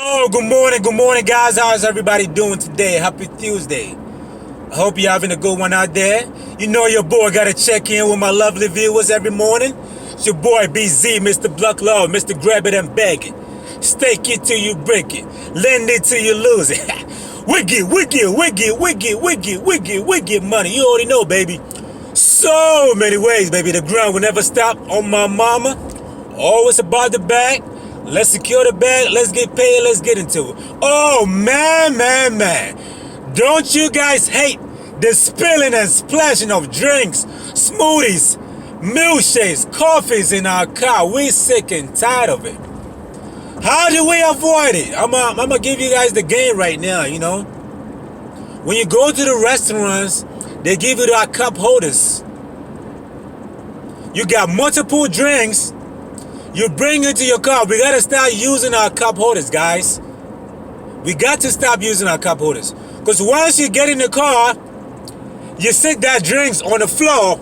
Oh, good morning, guys. How's everybody doing today? Happy Tuesday. I hope you're having a good one out there. You know your boy got to check in with my lovely viewers every morning. It's your boy BZ, Mr. Bluck Love, Mr. Grab It and Bag It. Stake it till you break it. Lend it till you lose it. wiggy money. You already know, baby. So many ways, baby. The grind will never stop on my mama. Always about the bag. Let's secure the bag. Let's get paid. Let's get into it. Oh, man. Don't you guys hate the spilling and splashing of drinks, smoothies, milkshakes, coffees in our car? We're sick and tired of it. How do we avoid it? I'm gonna give you guys the game right now, you know. When you go to the restaurants, they give you our cup holders. You got multiple drinks. You bring it to your car. We gotta start using our cup holders, guys. We got to stop using our cup holders. Because once you get in the car, you sit that drinks on the floor.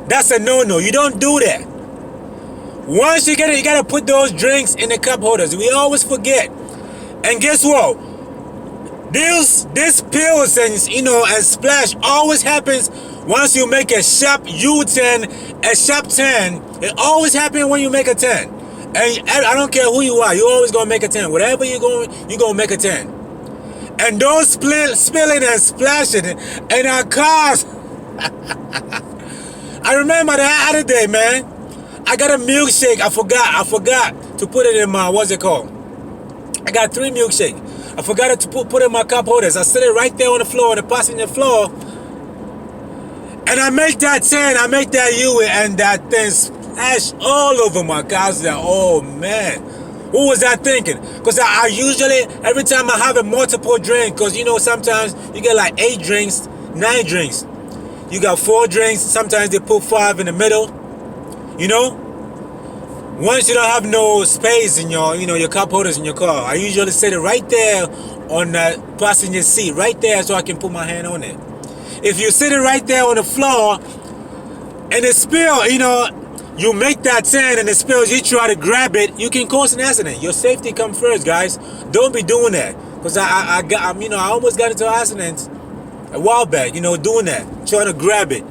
That's a no-no. You don't do that. Once you get it, you gotta put those drinks in the cup holders. We always forget. And guess what? This pills and and splash always happens once you make a sharp U-turn, a sharp turn. It always happens when you make a turn. And I don't care who you are, you always gonna make a turn. Whatever you're gonna make a turn. And don't spilling and splashing in our cars. I remember the other day, man. I got a milkshake. I forgot to put it in my, what's it called? I got 3 milkshakes. I forgot to put in my cup holders. I set it right there on the floor, on the passenger floor. And I make that turn, I make that U, and that thing splash all over my car. I was like, oh man, what was I thinking? Because I usually, every time I have a multiple drink, because sometimes you get like 8 drinks, 9 drinks. You got 4 drinks, sometimes they put 5 in the middle. Once you don't have no space in your cup holders in your car, I usually set it right there on the passenger seat, right there, so I can put my hand on it. If you sit it right there on the floor and it spill, you make that turn and it spills, you try to grab it, you can cause an accident. Your safety comes first, guys. Don't be doing that. Because I almost got into an accident a while back, doing that, trying to grab it.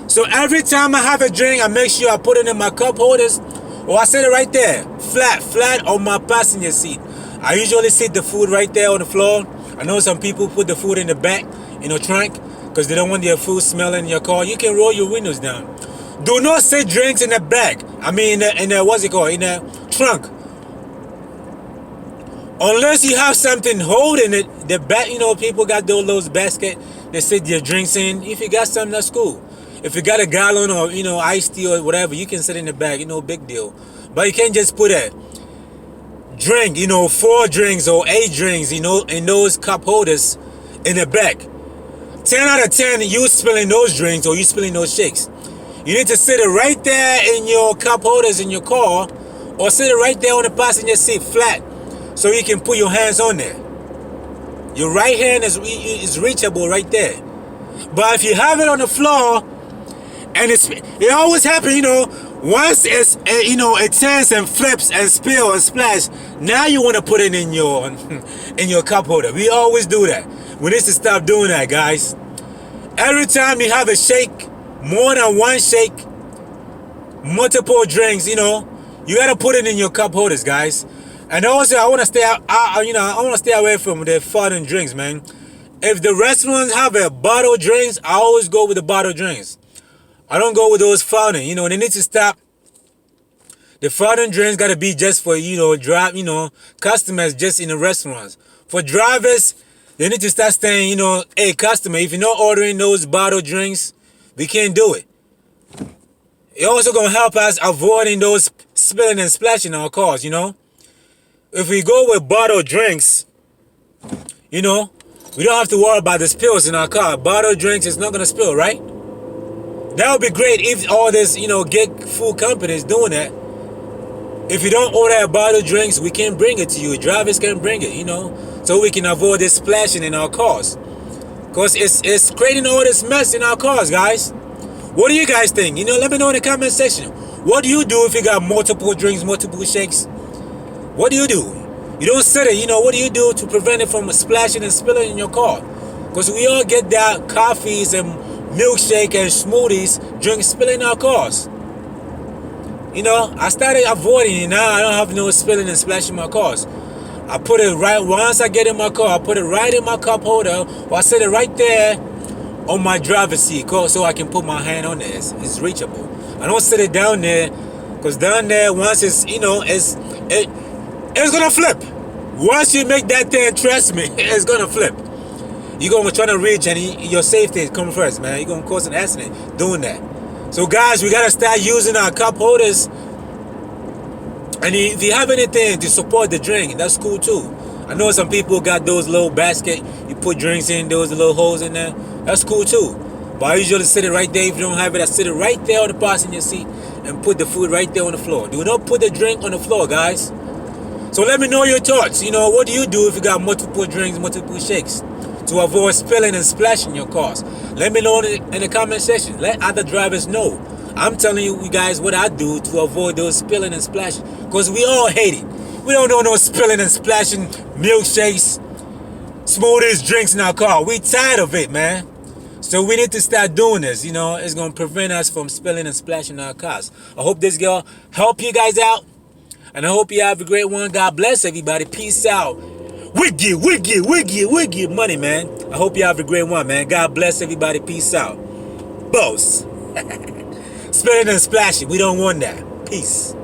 So every time I have a drink, I make sure I put it in my cup holders, or I set it right there, flat on my passenger seat. I usually sit the food right there on the floor. I know some people put the food in the back, trunk, because they don't want their food smelling in your car. You can roll your windows down. Do not sit drinks in the back. I mean, in the what's it called? In the trunk. Unless you have something holding it, the back. People got those baskets they sit their drinks in. If you got something, that's cool. If you got a gallon or iced tea or whatever, you can sit in the back. Big deal. But you can't just put a drink. 4 drinks or 8 drinks. In those cup holders in the back. 10 out of 10, you spilling those drinks or you spilling those shakes. You need to sit it right there in your cup holders in your car, or sit it right there on the passenger seat flat, so you can put your hands on there. Your right hand is reachable right there. But if you have it on the floor, and it always happens, once it turns and flips and spill and splash, now you want to put it in your cup holder. We always do that. We need to stop doing that, guys. Every time you have a shake, more than 1 shake, multiple drinks, you gotta put it in your cup holders, guys. And also, I want to stay away from the fountain drinks, man. If the restaurants have a bottle drinks, I always go with the bottle drinks. I don't go with those fountain. They need to stop. The fountain drinks gotta be just for customers just in the restaurants. For drivers, they need to start saying, hey, customer, if you're not ordering those bottle drinks, we can't do it. It's also going to help us avoiding those spilling and splashing in our cars, If we go with bottle drinks, we don't have to worry about the spills in our car. Bottle drinks is not going to spill, right? That would be great if all this, get food companies doing that. If you don't order bottle drinks, we can bring it to you. Drivers can bring it, so we can avoid this splashing in our cars. Because it's creating all this mess in our cars, guys. What do you guys think? Let me know in the comment section. What do you do if you got multiple drinks, multiple shakes? What do you do? You don't sit it. You know, what do you do to prevent it from splashing and spilling in your car? Because we all get that coffees and milkshake and smoothies drink spilling in our cars. You know, I started avoiding it. Now I don't have no spilling and splashing in my cars. I put it right, once I get in my car, I put it right in my cup holder, or I set it right there on my driver's seat so I can put my hand on there. It's reachable. I don't sit it down there, because down there, once it's, you know, it's gonna flip. Once you make that thing, trust me, it's gonna flip. You're gonna try to reach, and your safety come first, man. You're gonna cause an accident doing that. So guys, we gotta start using our cup holders. And if you have anything to support the drink, that's cool too. I know some people got those little basket, you put drinks in, those little holes in there. That's cool too. But I usually sit it right there. If you don't have it, I sit it right there on the passenger seat and put the food right there on the floor. Do not put the drink on the floor, guys. So let me know your thoughts. You know, what do you do if you got multiple drinks, multiple shakes, to avoid spilling and splashing your cars? Let me know in the comment section. Let other drivers know. I'm telling you guys what I do to avoid those spilling and splashing, because we all hate it. We don't know no spilling and splashing milkshakes, smoothies, drinks in our car. We tired of it, man. So we need to start doing this. You know, it's going to prevent us from spilling and splashing our cars. I hope this girl help you guys out, and I hope you have a great one. God bless everybody. Peace out. Wiggy money, man. I hope you have a great one, man. God bless everybody. Peace out. Boss. Spilling and splashing. We don't want that. Peace.